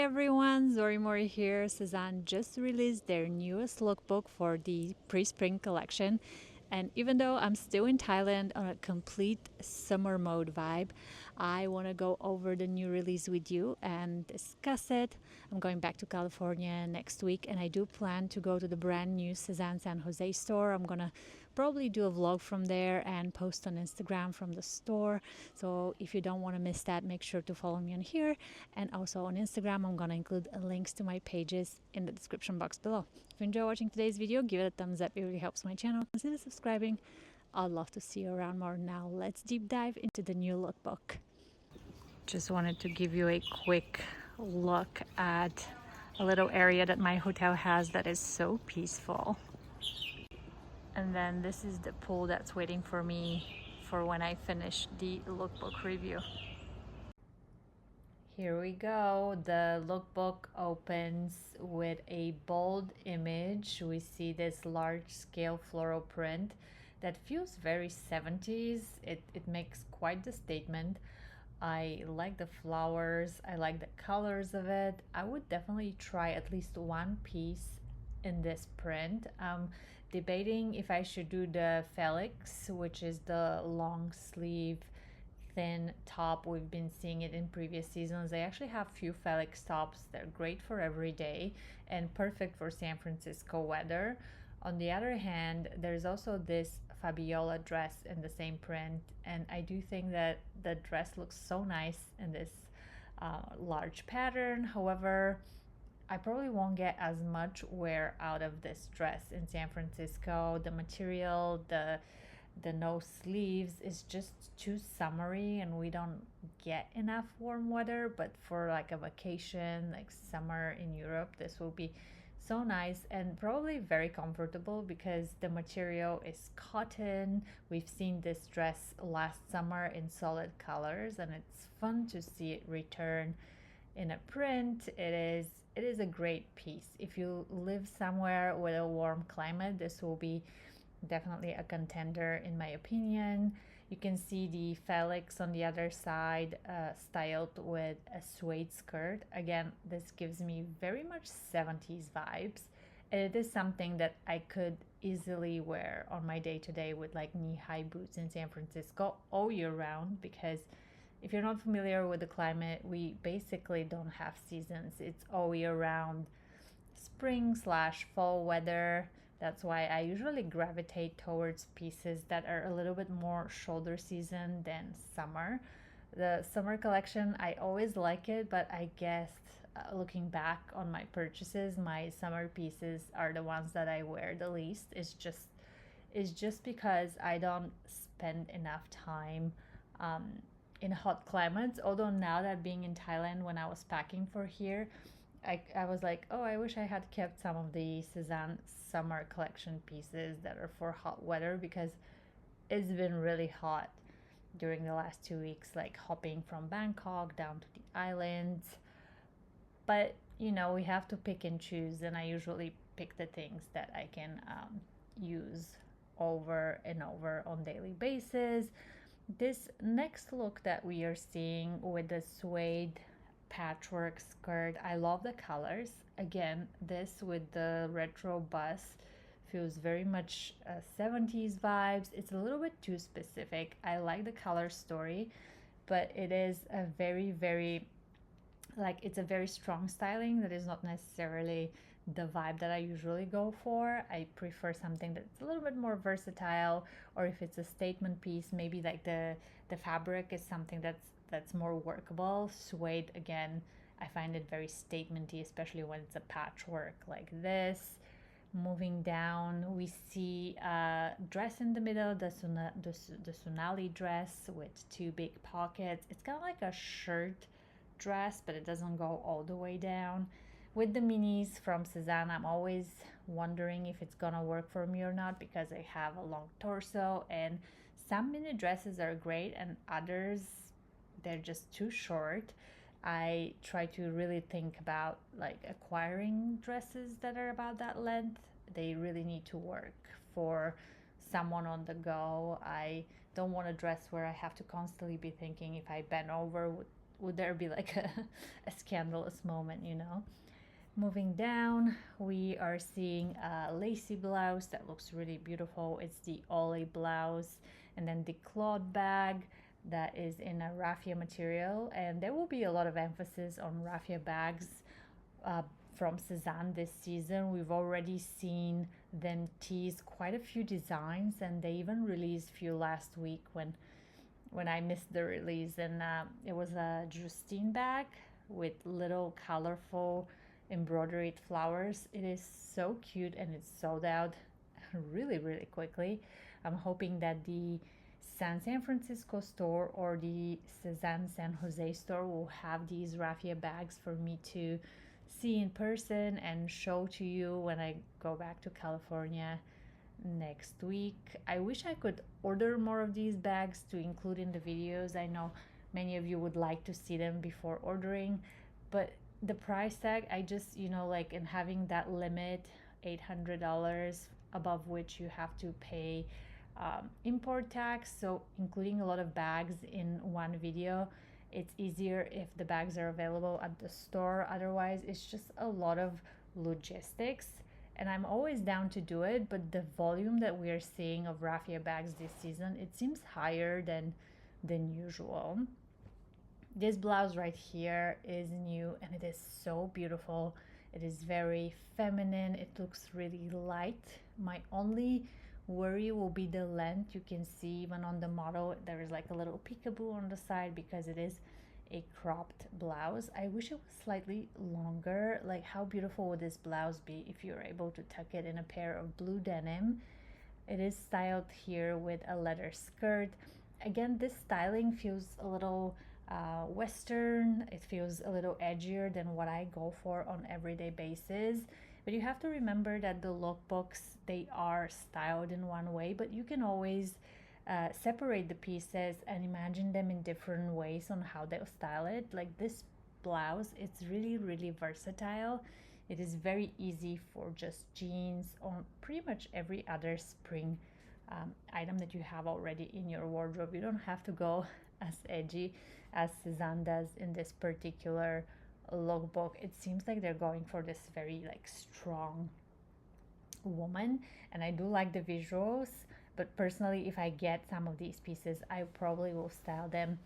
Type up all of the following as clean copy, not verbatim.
everyone, Zori Mori here. Sezane just released their newest lookbook for the pre-spring collection. And even though I'm still in Thailand on a complete summer mode vibe, I want to go over the new release with you and discuss it. I'm going back to California next week, and I do plan to go to the brand new Sezane San Jose store. I'm going to probably do a vlog from there and post on Instagram from the store. So if you don't want to miss that, make sure to follow me on here, and also on Instagram. I'm gonna include links to my pages in the description box below. If you enjoy watching today's video, give it a thumbs up. It really helps my channel. Consider subscribing. I'd love to see you around more. Now let's deep dive into the new lookbook. Just wanted to give you a quick look at a little area that my hotel has that is so peaceful. And then this is the pool that's waiting for me for when I finish the lookbook review. Here we go. The lookbook opens with a bold image. We see this large scale floral print that feels very 70s. It makes quite the statement. I like the flowers. I like the colors of it. I would definitely try at least one piece in this print. Debating if I should do the Felix, which is the long sleeve thin top. We've been seeing it in previous seasons. They actually have few Felix tops. They're great for every day and perfect for San Francisco weather. On the other hand, there's also this Fabiola dress in the same print, and I do think that the dress looks so nice in this large pattern. However, I probably won't get as much wear out of this dress in San Francisco. The material, the no sleeves is just too summery, and we don't get enough warm weather. But for like a vacation like summer in Europe, this will be so nice and probably very comfortable because the material is cotton. We've seen this dress last summer in solid colors, and it's fun to see it return in a print. It is a great piece. If you live somewhere with a warm climate, this will be definitely a contender in my opinion. You can see the Felix on the other side, styled with a suede skirt. Again, this gives me very much 70s vibes, and it is something that I could easily wear on my day-to-day with like knee-high boots in San Francisco all year round, because if you're not familiar with the climate, we basically don't have seasons. It's all year round spring slash fall weather. That's why I usually gravitate towards pieces that are a little bit more shoulder season than summer. The summer collection, I always like it, but I guess looking back on my purchases, my summer pieces are the ones that I wear the least. It's just because I don't spend enough time in hot climates. Although now that being in Thailand, when I was packing for here, I was like, oh, I wish I had kept some of the Sezane summer collection pieces that are for hot weather, because it's been really hot during the last 2 weeks, like hopping from Bangkok down to the islands. But we have to pick and choose, and I usually pick the things that I can use over and over on daily basis. This next look that we are seeing with the suede patchwork skirt, I love the colors. Again, this with the retro bust feels very much 70s vibes. It's a little bit too specific. I like the color story, but it is a very like, it's a very strong styling that is not necessarily the vibe that I usually go for. I prefer something that's a little bit more versatile, or if it's a statement piece, maybe like the fabric is something that's more workable. Suede, again, I find it very statementy, especially when it's a patchwork like this. Moving down, we see a dress in the middle, the Sonali dress with two big pockets. It's kind of like a shirt dress, but it doesn't go all the way down. With the minis from Sezane, I'm always wondering if it's gonna work for me or not, because I have a long torso, and some mini dresses are great and others, they're just too short. I try to really think about like acquiring dresses that are about that length. They really need to work for someone on the go. I don't want a dress where I have to constantly be thinking, if I bend over, would there be like a scandalous moment, you know? Moving down, we are seeing a lacy blouse that looks really beautiful. It's the Ollie blouse, and then the cloth bag that is in a raffia material. And there will be a lot of emphasis on raffia bags uh, from Sézane this season. We've already seen them tease quite a few designs, and they even released a few last week when I missed the release. And it was a Justine bag with little colorful embroidered flowers. It is so cute and it's sold out really, really quickly. I'm hoping that the San Francisco store or the Sezane San Jose store will have these raffia bags for me to see in person and show to you when I go back to California next week. I wish I could order more of these bags to include in the videos. I know many of you would like to see them before ordering, but the price tag, I just, you know, like, in having that limit, $800, above which you have to pay import tax. So including a lot of bags in one video, it's easier if the bags are available at the store. Otherwise, it's just a lot of logistics. And I'm always down to do it, but the volume that we are seeing of raffia bags this season, it seems higher than usual. This blouse right here is new and it is so beautiful. It is very feminine. It looks really light. My only worry will be the length. You can see even on the model there is like a little peekaboo on the side because it is a cropped blouse. I wish it was slightly longer. Like, how beautiful would this blouse be if you're able to tuck it in a pair of blue denim? It is styled here with a leather skirt. Again, this styling feels a little Western. It feels a little edgier than what I go for on everyday basis. But you have to remember that the lookbooks, they are styled in one way, but you can always separate the pieces and imagine them in different ways on how they'll style it. Like this blouse, it's really, really versatile. It is very easy for just jeans or pretty much every other spring item that you have already in your wardrobe. You don't have to go as edgy as Sezane does in this particular lookbook. It seems like they're going for this very like strong woman, and I do like the visuals, but personally if I get some of these pieces I probably will style them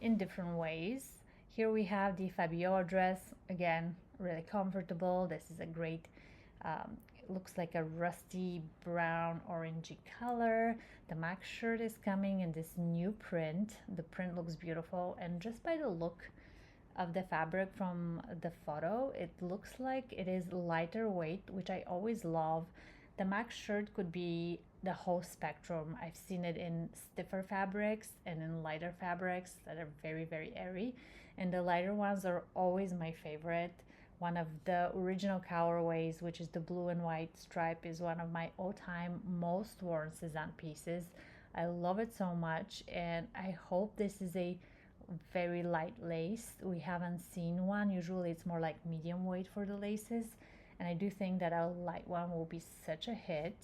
in different ways. Here we have the Fabiola dress, again really comfortable. This is a great it looks like a rusty brown orangey color. The max shirt is coming in this new print. The print looks beautiful, and just by the look of the fabric from the photo, it looks like it is lighter weight, which I always love. The max shirt could be the whole spectrum. I've seen it in stiffer fabrics and in lighter fabrics that are very, very airy, and the lighter ones are always my favorite. One of the original colorways, which is the blue and white stripe, is one of my all-time most worn Sezane pieces. I love it so much, and I hope this is a very light lace. We haven't seen one. Usually it's more like medium weight for the laces, and I do think that a light one will be such a hit.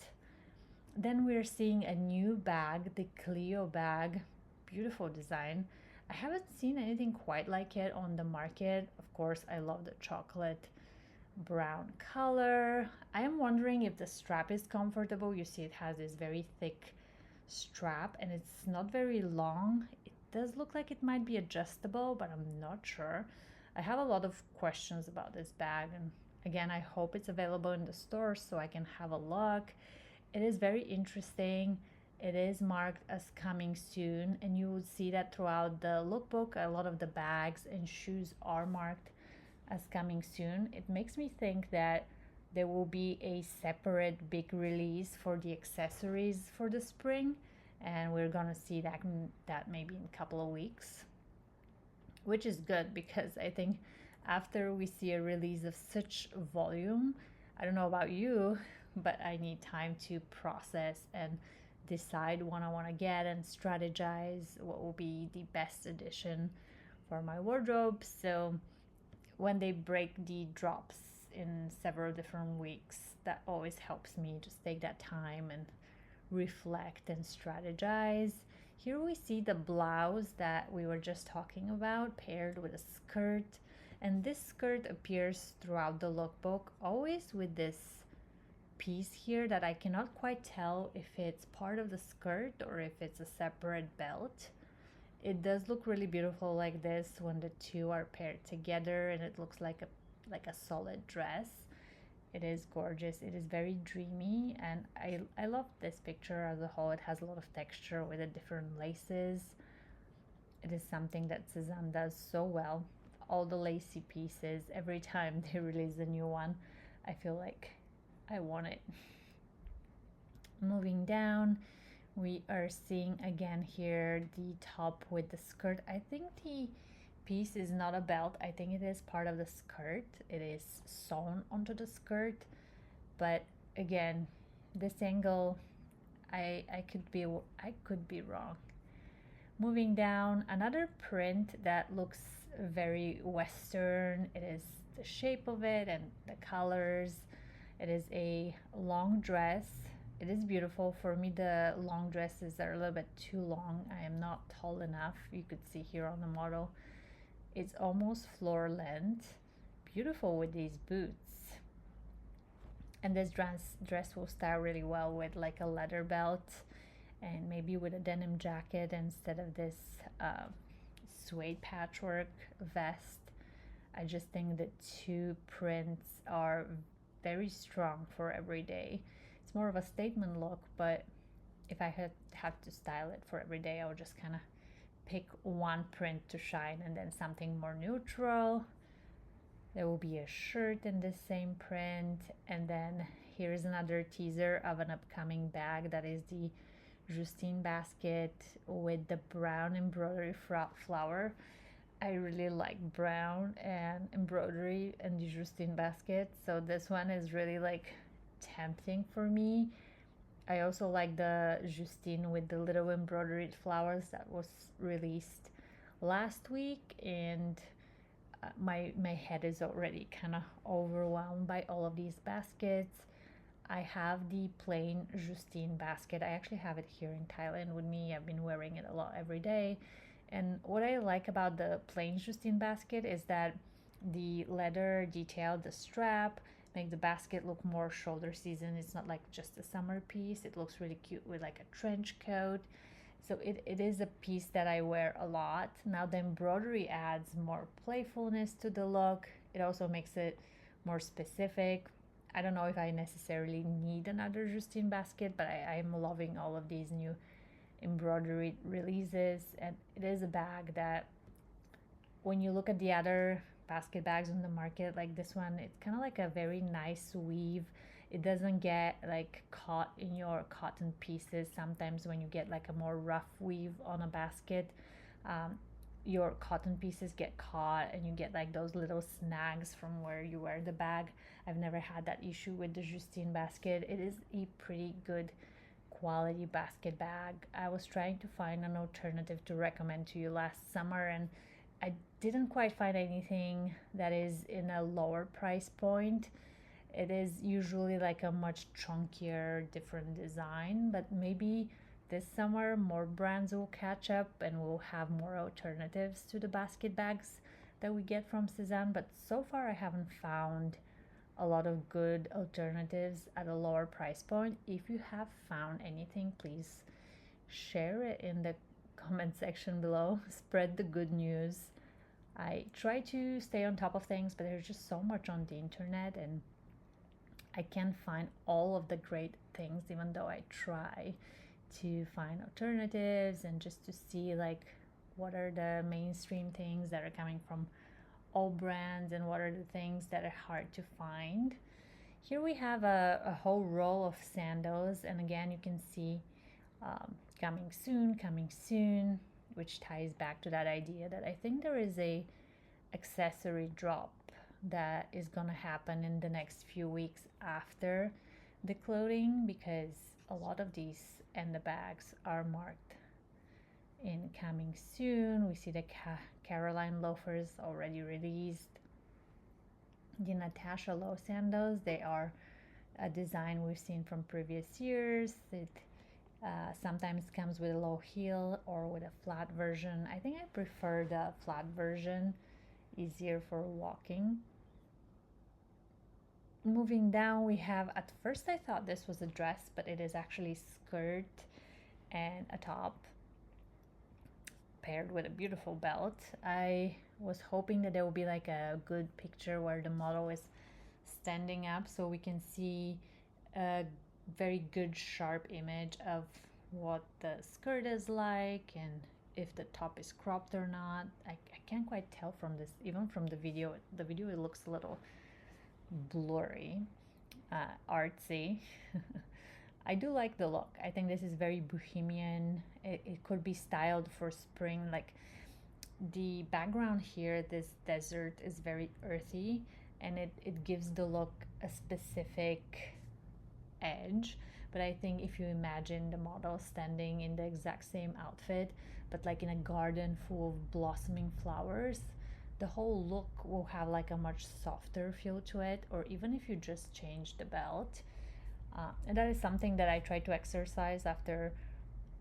Then we're seeing a new bag, the Clio bag. Beautiful design. I haven't seen anything quite like it on the market. Of course, I love the chocolate brown color. I am wondering if the strap is comfortable. You see it has this very thick strap and it's not very long. It does look like it might be adjustable, but I'm not sure. I have a lot of questions about this bag, and again, I hope it's available in the store so I can have a look. It is very interesting. It is marked as coming soon, and you would see that throughout the lookbook. A lot of the bags and shoes are marked as coming soon. It makes me think that there will be a separate big release for the accessories for the spring, and we're gonna see that maybe in a couple of weeks, which is good because I think after we see a release of such volume, I don't know about you, but I need time to process and decide what I want to get and strategize what will be the best addition for my wardrobe. So when they break the drops in several different weeks, that always helps me just take that time and reflect and strategize. Here we see the blouse that we were just talking about paired with a skirt, and this skirt appears throughout the lookbook, always with this piece here that I cannot quite tell if it's part of the skirt or if it's a separate belt. It does look really beautiful like this when the two are paired together, and it looks like a solid dress. It is gorgeous. It is very dreamy, and I love this picture as a whole. It has a lot of texture with the different laces. It is something that Sezane does so well. All the lacy pieces, every time they release a new one, I feel like I want it. Moving down, we are seeing again here the top with the skirt. I think the piece is not a belt. I think it is part of the skirt. It is sewn onto the skirt, but again, this angle, I could be wrong. Moving down, another print that looks very Western. It is the shape of it and the colors. It is a long dress. It is beautiful. For me, the long dresses are a little bit too long. I am not tall enough. You could see here on the model. It's almost floor length. Beautiful with these boots. And this dress will style really well with like a leather belt and maybe with a denim jacket instead of this suede patchwork vest. I just think the two prints are very strong for every day. It's more of a statement look, but if I have to style it for every day, I would just kind of pick one print to shine and then something more neutral. There will be a shirt in the same print, and then here's another teaser of an upcoming bag that is the Justine basket with the brown embroidery flower. I really like brown and embroidery and the Justine basket, so this one is really like tempting for me. I also like the Justine with the little embroidered flowers that was released last week, and my head is already kind of overwhelmed by all of these baskets. I have the plain Justine basket. I actually have it here in Thailand with me. I've been wearing it a lot every day. And what I like about the plain Justine basket is that the leather detail, the strap, make the basket look more shoulder season. It's not like just a summer piece. It looks really cute with like a trench coat. So it is a piece that I wear a lot. Now the embroidery adds more playfulness to the look. It also makes it more specific. I don't know if I necessarily need another Justine basket, but I'm loving all of these new embroidery releases. And it is a bag that when you look at the other basket bags on the market, like this one, it's kind of like a very nice weave. It doesn't get like caught in your cotton pieces. Sometimes when you get like a more rough weave on a basket, your cotton pieces get caught and you get like those little snags from where you wear the bag. I've never had that issue with the Justine basket. It is a pretty good quality basket bag. I was trying to find an alternative to recommend to you last summer, and I didn't quite find anything that is in a lower price point. It is usually like a much chunkier, different design, but maybe this summer more brands will catch up and we'll have more alternatives to the basket bags that we get from Sézane. But so far I haven't found a lot of good alternatives at a lower price point. If you have found anything, please share it in the comment section below. Spread the good news. I try to stay on top of things, but there's just so much on the internet and I can't find all of the great things, even though I try to find alternatives and just to see like what are the mainstream things that are coming from all brands and what are the things that are hard to find. Here we have a whole row of sandals, and again you can see coming soon, which ties back to that idea that I think there is a accessory drop that is gonna happen in the next few weeks after the clothing, because a lot of these and the bags are marked in coming soon. We see the Caroline loafers already released. The Natasha low sandals, they are a design we've seen from previous years. It Sometimes comes with a low heel or with a flat version. I think I prefer the flat version, easier for walking. Moving down, we have, at first I thought this was a dress, but it is actually skirt and a top paired with a beautiful belt. I was hoping that there will be like a good picture where the model is standing up so we can see a very good sharp image of what the skirt is like and if the top is cropped or not. I can't quite tell from this, even from the video. The video, it looks a little blurry, artsy. I do like the look. I think this is very bohemian. It could be styled for spring. Like the background here, this desert is very earthy, and it gives the look a specific edge. But I think if you imagine the model standing in the exact same outfit, but like in a garden full of blossoming flowers, the whole look will have like a much softer feel to it. Or even if you just change the belt, and that is something that I try to exercise after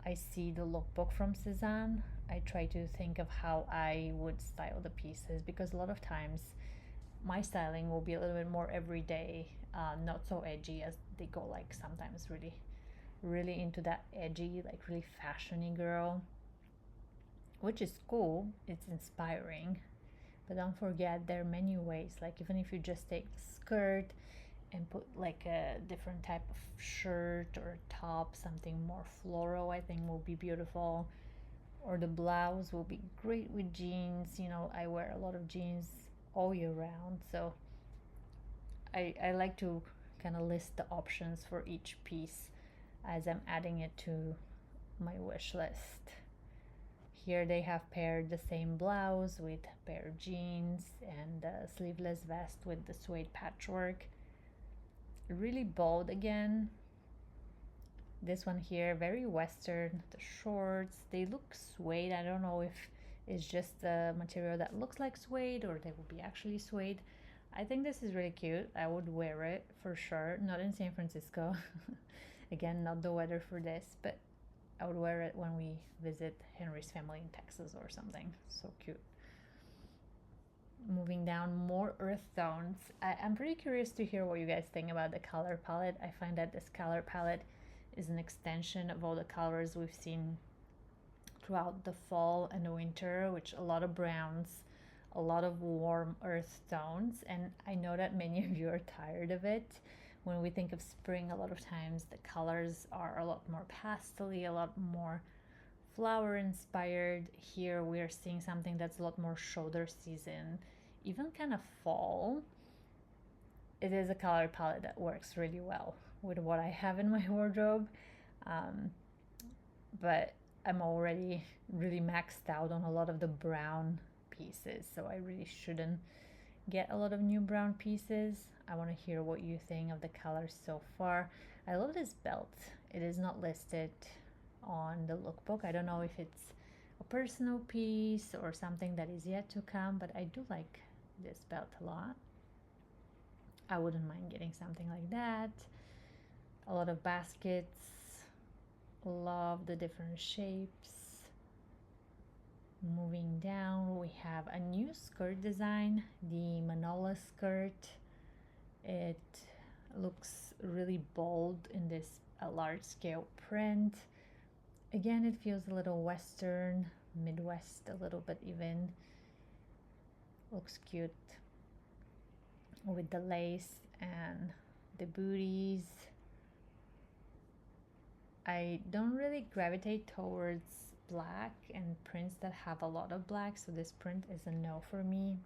I see the lookbook from Sézane. I try to think of how I would style the pieces, because a lot of times my styling will be a little bit more everyday, not so edgy, as they go like sometimes really into that edgy, like really fashiony girl, which is cool. It's inspiring, but don't forget there are many ways. Like even if you just take the skirt and put like a different type of shirt or top, something more floral, I think will be beautiful. Or the blouse will be great with jeans. You know, I wear a lot of jeans all year round, so I like to kind of list the options for each piece as I'm adding it to my wish list. Here they have paired the same blouse with a pair of jeans and a sleeveless vest with the suede patchwork. Really bold again. This one here, very western. The shorts, they look suede. I don't know if it's just a material that looks like suede or they will be actually suede. I think this is really cute. I would wear it for sure. Not in San Francisco. Again, not the weather for this, but I would wear it when we visit Henri's family in Texas or something. So cute. Moving down, more earth tones. I'm pretty curious to hear what you guys think about the color palette. I find that this color palette is an extension of all the colors we've seen throughout the fall and the winter, which a lot of browns, a lot of warm earth tones, and I know that many of you are tired of it. When we think of spring, a lot of times the colors are a lot more pastel-y, a lot more flower inspired. Here we are seeing something that's a lot more shoulder season, even kind of fall. It is a color palette that works really well with what I have in my wardrobe, but I'm already really maxed out on a lot of the brown pieces, so I really shouldn't get a lot of new brown pieces. I want to hear what you think of the colors so far. I love this belt. It is not listed on the lookbook. I don't know if it's a personal piece or something that is yet to come, but I do like this belt a lot. I wouldn't mind getting something like that. A lot of baskets. Love the different shapes. Moving down, we have a new skirt design, the Manola skirt. It looks really bold in this large scale print. Again, it feels a little western, Midwest a little bit even. Looks cute with the lace and the booties. I don't really gravitate towards black and prints that have a lot of black, so this print is a no for me.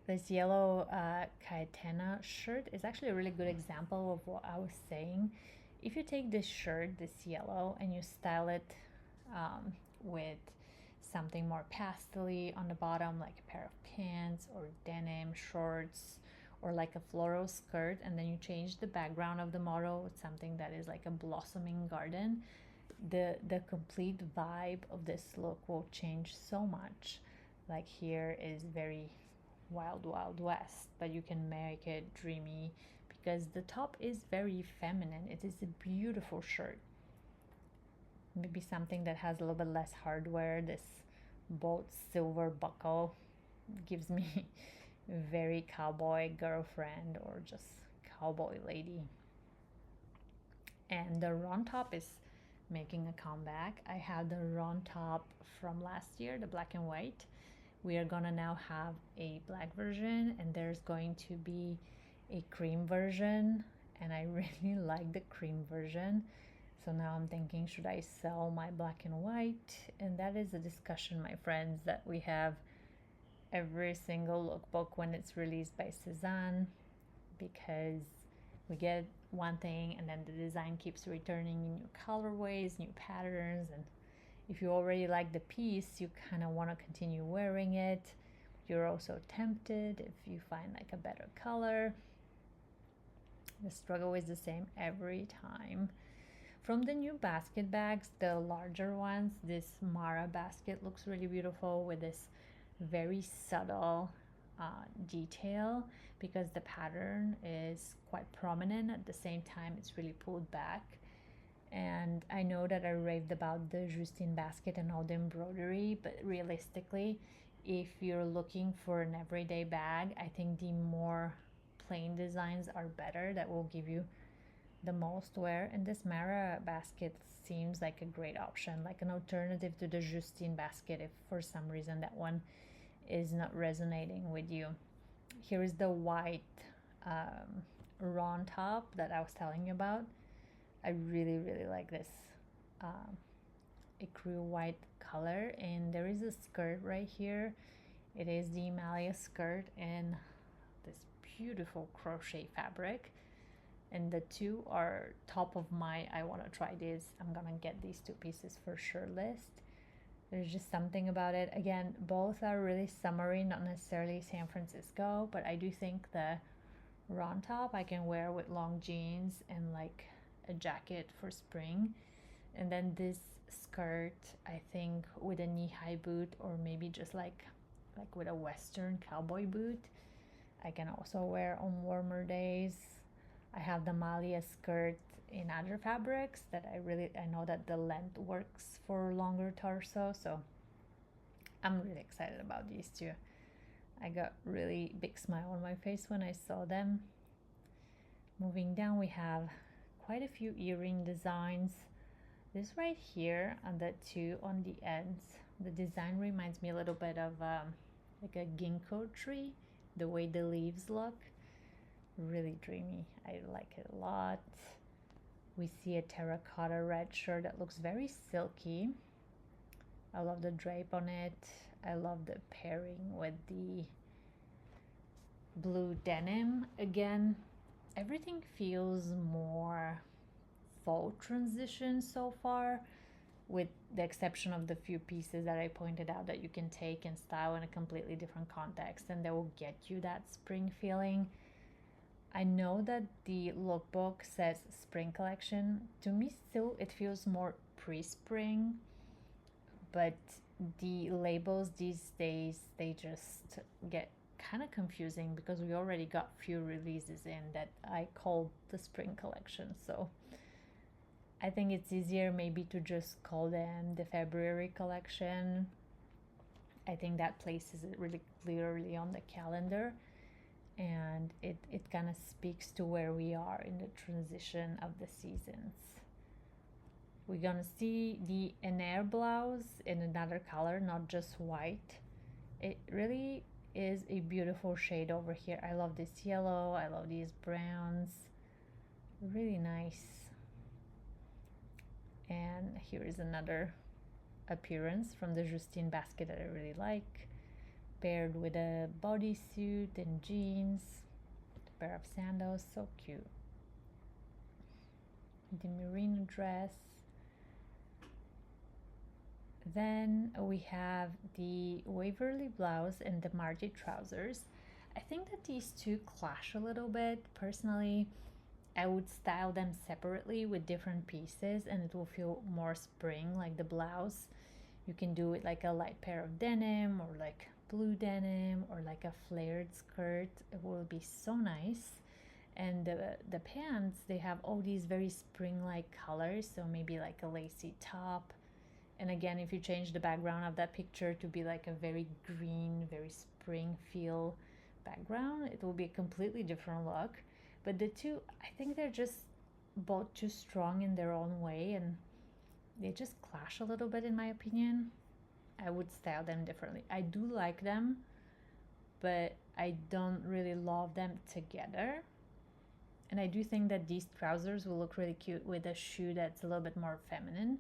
This yellow Caetena shirt is actually a really good example of what I was saying. If you take this shirt, this yellow, and you style it with something more pastel-y on the bottom, like a pair of pants or denim shorts, or like a floral skirt, and then you change the background of the model with something that is like a blossoming garden, the complete vibe of this look will change so much. Like here is very wild west, but you can make it dreamy because the top is very feminine. It is a beautiful shirt. Maybe something that has a little bit less hardware. This bold silver buckle gives me very cowboy girlfriend or just cowboy lady. And the round top is making a comeback. I have the round top from last year, the black and white. We are gonna now have a black version, and there's going to be a cream version, and I really like the cream version. So now I'm thinking, should I sell my black and white? And that is a discussion, my friends, that we have every single lookbook when it's released by Sézane, because we get one thing and then the design keeps returning in new colorways, new patterns, and if you already like the piece, you kind of want to continue wearing it. You're also tempted if you find like a better color. The struggle is the same every time. From the new basket bags, the larger ones, this Mara basket looks really beautiful with this very subtle detail, because the pattern is quite prominent. At the same time, it's really pulled back. And I know that I raved about the Justine basket and all the embroidery, but realistically, if you're looking for an everyday bag, I think the more plain designs are better. That will give you the most wear. And this Mara basket seems like a great option, like an alternative to the Justine basket if for some reason that one is not resonating with you. Here is the white round top that I was telling you about. I really like this ecru white color, and there is a skirt right here. It is the Emalia skirt in this beautiful crochet fabric, and the two are top of my I want to try this, I'm gonna get these two pieces for sure list. There's just something about it. Again, both are really summery, not necessarily San Francisco, but I do think the round top I can wear with long jeans and like a jacket for spring. And then this skirt, I think with a knee-high boot, or maybe just like with a western cowboy boot, I can also wear on warmer days. I have the Malia skirt in other fabrics that I know that the length works for longer torso, so I'm really excited about these two. I got really big smile on my face when I saw them. Moving down, we have quite a few earring designs. This right here and the two on the ends, the design reminds me a little bit of like a ginkgo tree, the way the leaves look. Really dreamy. I like it a lot. We see a terracotta red shirt that looks very silky. I love the drape on it. I love the pairing with the blue denim. Again, everything feels more fall transition so far, with the exception of the few pieces that I pointed out that you can take and style in a completely different context, and they will get you that spring feeling. I know that the lookbook says spring collection. To me, still, it feels more pre-spring, but the labels these days, they just get kind of confusing because we already got few releases in that I called the spring collection. So I think it's easier maybe to just call them the February collection. I think that places it really clearly on the calendar, and it kind of speaks to where we are in the transition of the seasons. We're gonna see the Enair blouse in another color, not just white. It really is a beautiful shade over here. I love this yellow, I love these browns, really nice. And here is another appearance from the Justine basket that I really like, paired with a bodysuit and jeans, a pair of sandals, so cute. The merino dress. Then we have the Waverly blouse and the Marty trousers. I think that these two clash a little bit. Personally, I would style them separately with different pieces and it will feel more spring. Like the blouse, you can do it like a light pair of denim or like blue denim or like a flared skirt. It will be so nice. And the pants, they have all these very spring-like colors, so maybe like a lacy top. And again, if you change the background of that picture to be like a very green, very spring feel background, it will be a completely different look. But the two, I think they're just both too strong in their own way, and they just clash a little bit in my opinion. I would style them differently. I do like them, but I don't really love them together. And I do think that these trousers will look really cute with a shoe that's a little bit more feminine.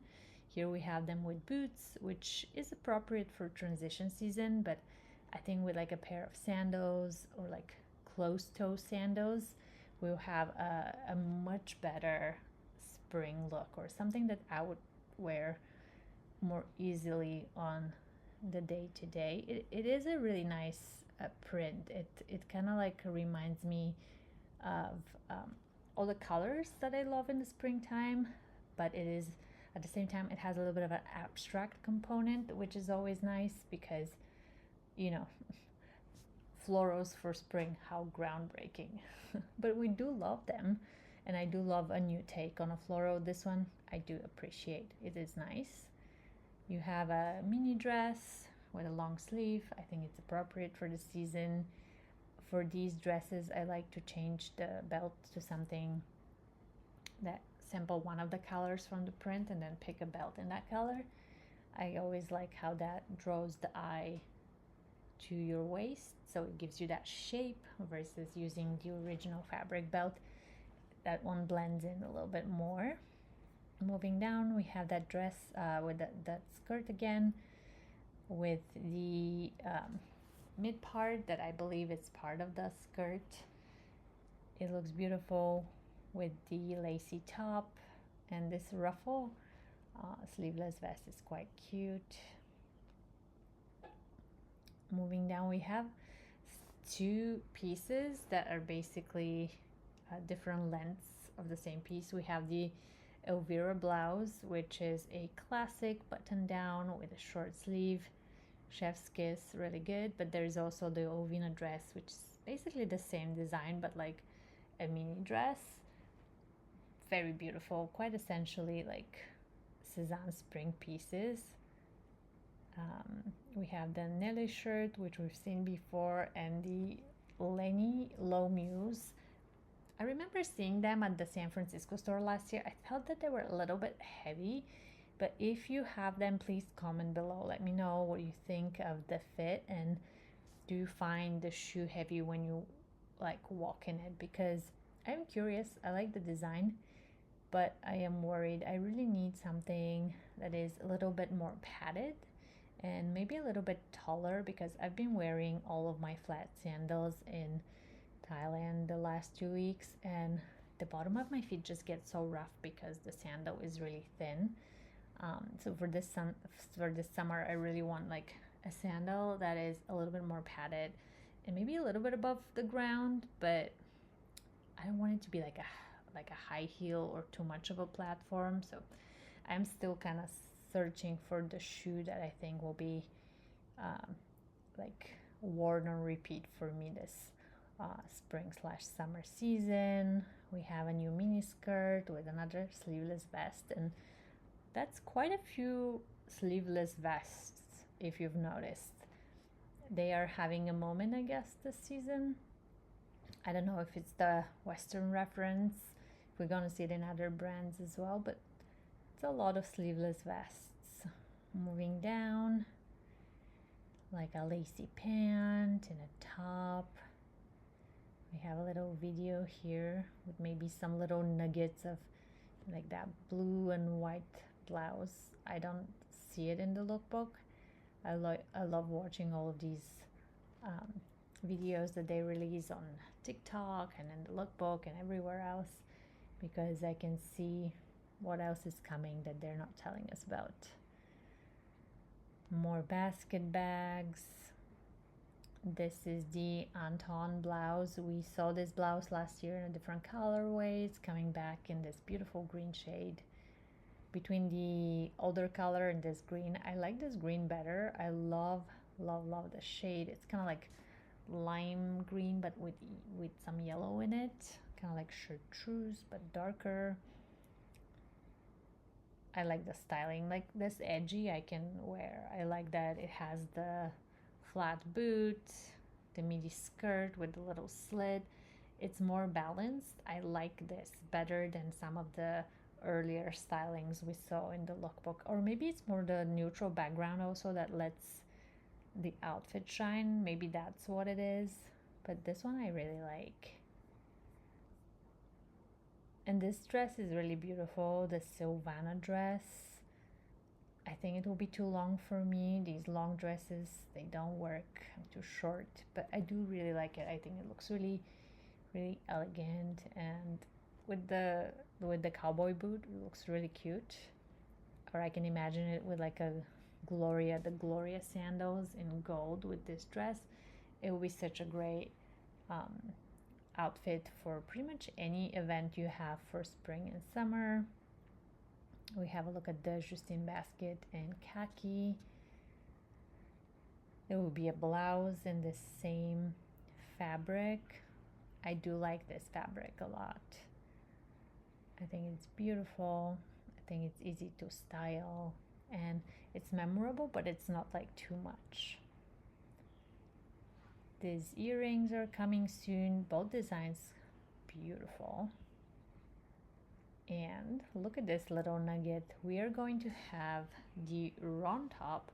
Here we have them with boots, which is appropriate for transition season, but I think with like a pair of sandals or like closed toe sandals, we'll have a much better spring look, or something that I would wear more easily on the day to day. It is a really nice print. It kind of like reminds me of all the colors that I love in the springtime, but it is at the same time, it has a little bit of an abstract component, which is always nice because, you know, florals for spring, how groundbreaking. But we do love them, and I do love a new take on a floral. This one I do appreciate. It is nice. You have a mini dress with a long sleeve. I think it's appropriate for the season. For these dresses, I like to change the belt to something that sample one of the colors from the print and then pick a belt in that color. I always like how that draws the eye to your waist, so it gives you that shape versus using the original fabric belt. That one blends in a little bit more. Moving down, we have that dress with that skirt again, with the mid part that I believe is part of the skirt. It looks beautiful with the lacy top, and this ruffle sleeveless vest is quite cute. Moving down, we have two pieces that are basically different lengths of the same piece. We have the Elvira blouse, which is a classic button down with a short sleeve, chef's kiss, really good. But there's also the Ovina dress, which is basically the same design but like a mini dress. Very beautiful, quite essentially like Sezane spring pieces. We have the Nelly shirt, which we've seen before, and the Lenny Low Muse. I remember seeing them at the San Francisco store last year. I felt that they were a little bit heavy, but if you have them, please comment below. Let me know what you think of the fit, and do you find the shoe heavy when you like walk in it? Because I'm curious. I like the design, but I am worried. I really need something that is a little bit more padded and maybe a little bit taller, because I've been wearing all of my flat sandals in Thailand the last 2 weeks, and the bottom of my feet just gets so rough because the sandal is really thin. So for this summer, I really want like a sandal that is a little bit more padded and maybe a little bit above the ground, but I don't want it to be like a high heel or too much of a platform. So I'm still kind of searching for the shoe that I think will be like worn on repeat for me this spring/summer season. We have a new mini skirt with another sleeveless vest, and that's quite a few sleeveless vests if you've noticed. They are having a moment, I guess, this season. I don't know if it's the Western reference, if we're gonna see it in other brands as well, but it's a lot of sleeveless vests. Moving down, like a lacy pant and a top. We have a little video here with maybe some little nuggets of like that blue and white blouse. I don't see it in the lookbook. I love watching all of these videos that they release on TikTok and in the lookbook and everywhere else, because I can see what else is coming that they're not telling us about. More basket bags. This is the Anton blouse. We saw this blouse last year in a different colorway. It's coming back in this beautiful green shade. Between the older color and this green, I like this green better. I love the shade. It's kind of like lime green but with some yellow in it, kind of like chartreuse but darker. I like the styling, like this edgy I can wear. I like that it has the flat boot, the midi skirt with the little slit. It's more balanced. I like this better than some of the earlier stylings we saw in the lookbook. Or maybe it's more the neutral background also that lets the outfit shine. Maybe that's what it is. But this one I really like. And this dress is really beautiful, the Sezane dress. I think it will be too long for me. These long dresses, they don't work. I'm too short, but I do really like it. I think it looks really, really elegant, and with the cowboy boot, it looks really cute. Or I can imagine it with like the Gloria sandals in gold with this dress. It will be such a great outfit for pretty much any event you have for spring and summer. We have a look at the Justine basket in khaki. There will be a blouse in the same fabric. I do like this fabric a lot. I think it's beautiful. I think it's easy to style, and it's memorable, but it's not like too much. These earrings are coming soon. Both designs beautiful. And look at this little nugget. We are going to have the round top,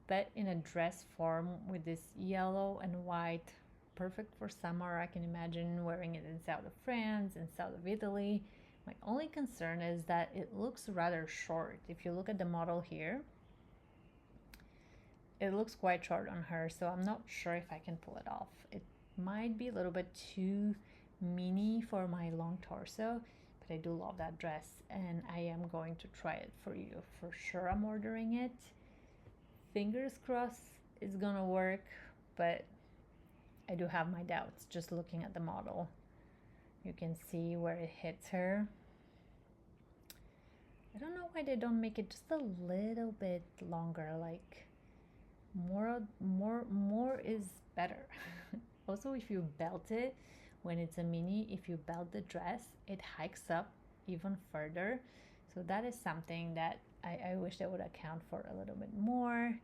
but in a dress form with this yellow and white. Perfect for summer. I can imagine wearing it in south of France and south of Italy. My only concern is that it looks rather short. If you look at the model here, it looks quite short on her, so I'm not sure if I can pull it off. It might be a little bit too mini for my long torso, but I do love that dress, and I am going to try it for you. For sure I'm ordering it. Fingers crossed it's gonna work, but I do have my doubts just looking at the model. You can see where it hits her. I don't know why they don't make it just a little bit longer, like more is better. Also, if you belt it, when it's a mini, if you belt the dress, it hikes up even further. So that is something that I wish they would account for a little bit more.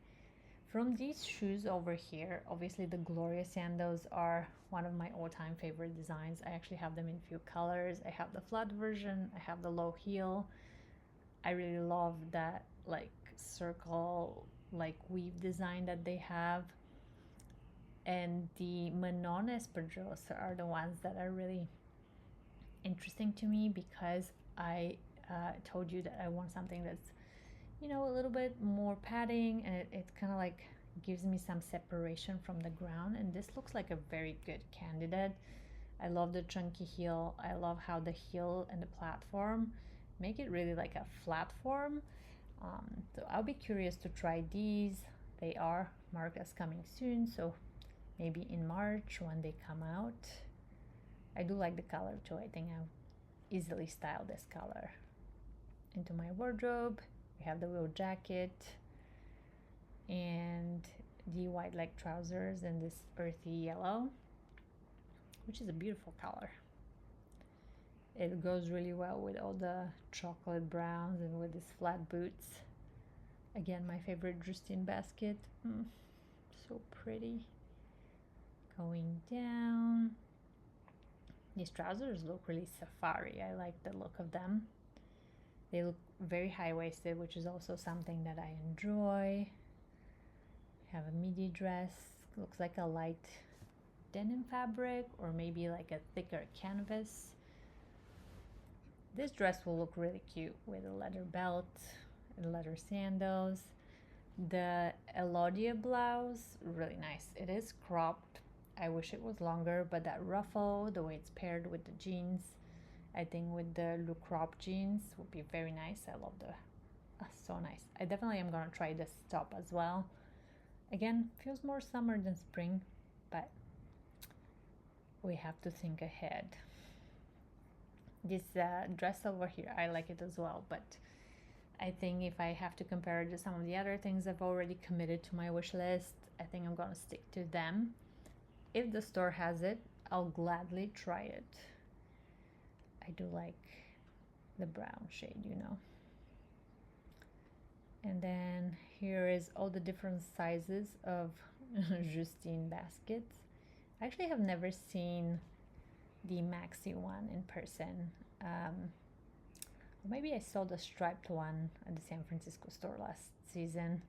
From these shoes over here, obviously the Gloria sandals are one of my all-time favorite designs. I actually have them in few colors. I have the flat version, I have the low heel. I really love that like circle like weave design that they have. And the Manon Espadrilles are the ones that are really interesting to me, because I told you that I want something that's, you know, a little bit more padding, and it kind of like gives me some separation from the ground, and this looks like a very good candidate. I love the chunky heel. I love how the heel and the platform make it really like a flat form. So I'll be curious to try these. They are marked as coming soon, so maybe in March when they come out. I do like the color too. I think I'll easily style this color into my wardrobe. We have the little jacket and the white leg trousers in this earthy yellow, which is a beautiful color. It goes really well with all the chocolate browns and with these flat boots. Again, my favorite Justine basket. So pretty. Going down. These trousers look really safari. I like the look of them. They look very high-waisted, which is also something that I enjoy. Have a midi dress. Looks like a light denim fabric, or maybe like a thicker canvas. This dress will look really cute with a leather belt and leather sandals. The Elodia blouse, really nice. It is cropped. I wish it was longer, but that ruffle, the way it's paired with the jeans, I think with the look crop jeans would be very nice. I love the, so nice. I definitely am gonna try this top as well. Again, feels more summer than spring, but we have to think ahead. This dress over here, I like it as well, but I think if I have to compare it to some of the other things I've already committed to my wish list, I think I'm gonna stick to them. if the store has it, I'll gladly try it. I do like the brown shade, you know. And then here is all the different sizes of Justine baskets. I actually have never seen the maxi one in person. Maybe I saw the striped one at the San Francisco store last season.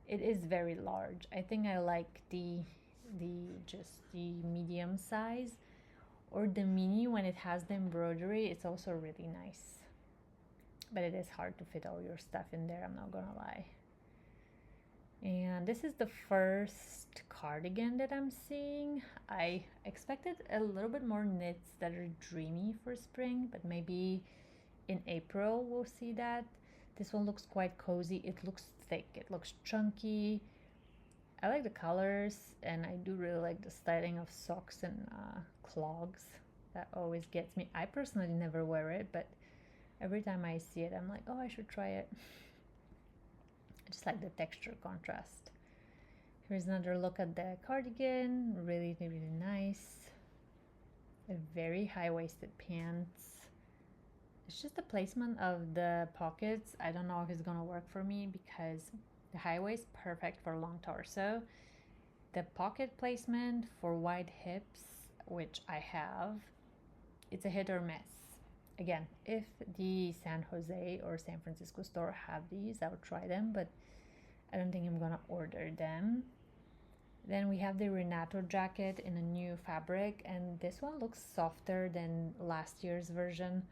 It is very large. I think I like the medium size, or the mini when it has the embroidery. It's also really nice, but it is hard to fit all your stuff in there, I'm not gonna lie. And this is the first cardigan that I'm seeing. I expected a little bit more knits that are dreamy for spring, but maybe in April we'll see that. This one looks quite cozy. It looks thick, it looks chunky. I like the colors, and I do really like the styling of socks and clogs. That always gets me. I personally never wear it, but every time I see it, I'm like, oh, I should try it. I just like the texture contrast. Here's another look at the cardigan. Really, really nice. A very high-waisted pants. It's just the placement of the pockets. I don't know if it's gonna work for me because the high waist perfect for long torso. The pocket placement for wide hips, which I have, it's a hit or miss. Again, if the San Jose or San Francisco store have these, I would try them, but I don't think I'm gonna order them. Then we have the Renato jacket in a new fabric, and this one looks softer than last year's version.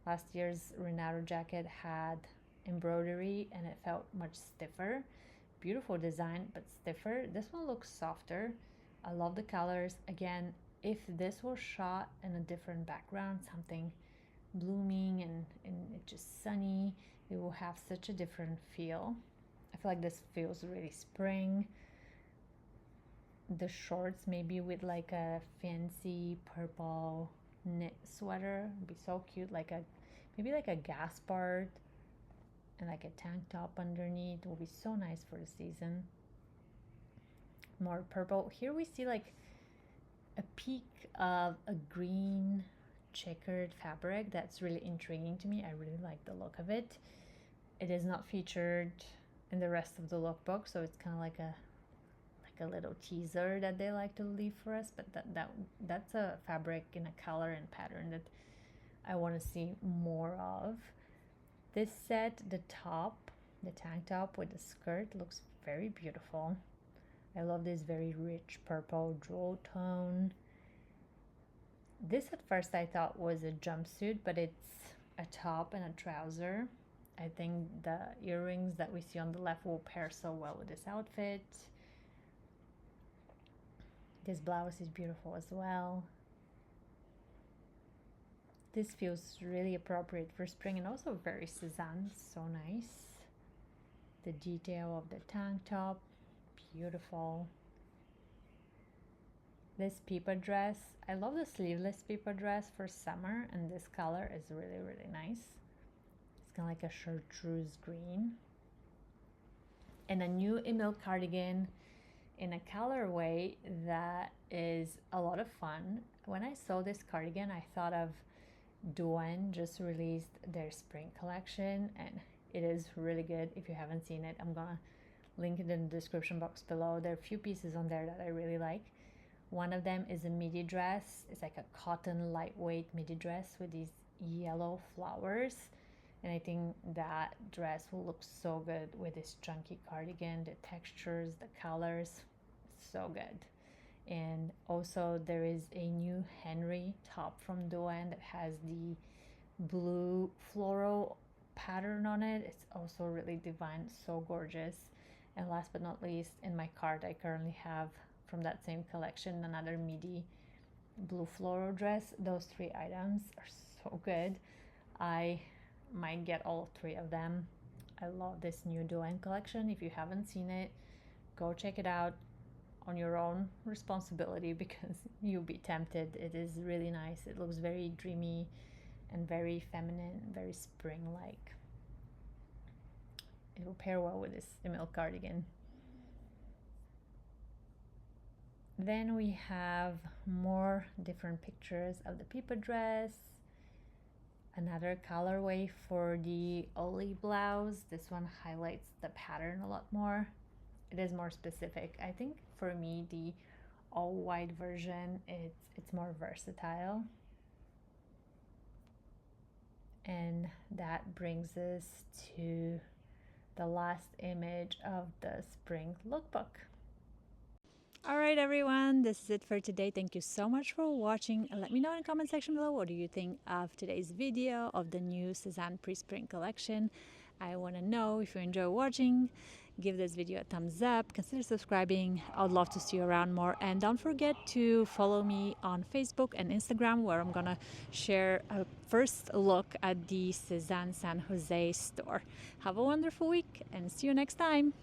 Last year's Renato jacket had embroidery and it felt much stiffer. Beautiful design, but stiffer. This one looks softer. I love the colors. Again, if this was shot in a different background, something blooming and it's just sunny, it will have such a different feel. I feel like this feels really spring. The shorts maybe with like a fancy purple knit sweater would be so cute, like a maybe like a Gaspard and like a tank top underneath will be so nice for the season. More purple. Here we see like a peak of a green checkered fabric that's really intriguing to me. I really like the look of it. It is not featured in the rest of the lookbook, so it's kind of like a little teaser that they like to leave for us, but that's a fabric in a color and pattern that I want to see more of. This set, the top, the tank top with the skirt, looks very beautiful. I love this very rich purple jewel tone. This at first I thought was a jumpsuit, but it's a top and a trouser. I think the earrings that we see on the left will pair so well with this outfit. This blouse is beautiful as well. This feels really appropriate for spring and also very Sézane, so nice. The detail of the tank top, beautiful. This Pipa dress, I love the sleeveless Pipa dress for summer, and this color is really, really nice. It's kind of like a chartreuse green. And a new Emil cardigan in a colorway that is a lot of fun. When I saw this cardigan, I thought of DOEN just released their spring collection, and it is really good. If you haven't seen it, I'm gonna link it in the description box below. There are a few pieces on there that I really like. One of them is a midi dress. It's like a cotton lightweight midi dress with these yellow flowers, and I think that dress will look so good with this chunky cardigan. The textures, the colors, so good. And also there is a new Henri top from DOEN that has the blue floral pattern on it. It's also really divine, so gorgeous. And last but not least, in my cart I currently have from that same collection another midi blue floral dress. Those three items are so good. I might get all three of them. I love this new DOEN collection. If you haven't seen it, go check it out on your own responsibility because you'll be tempted. It is really nice. It looks very dreamy and very feminine, very spring-like. It will pair well with this Emil cardigan. Then we have more different pictures of the Pipa dress. Another colorway for the Oli blouse. This one highlights the pattern a lot more. It is more specific. I think for me the all white version, it's more versatile. And that brings us to the last image of the spring lookbook. All right, everyone, this is it for today. Thank you so much for watching. Let me know in the comment section below what do you think of today's video of the new Sezane pre-spring collection. I want to know if you enjoy watching. Give this video a thumbs up, consider subscribing. I would love to see you around more, and don't forget to follow me on Facebook and Instagram, where I'm gonna share a first look at the Sezane San Jose store. Have a wonderful week and see you next time.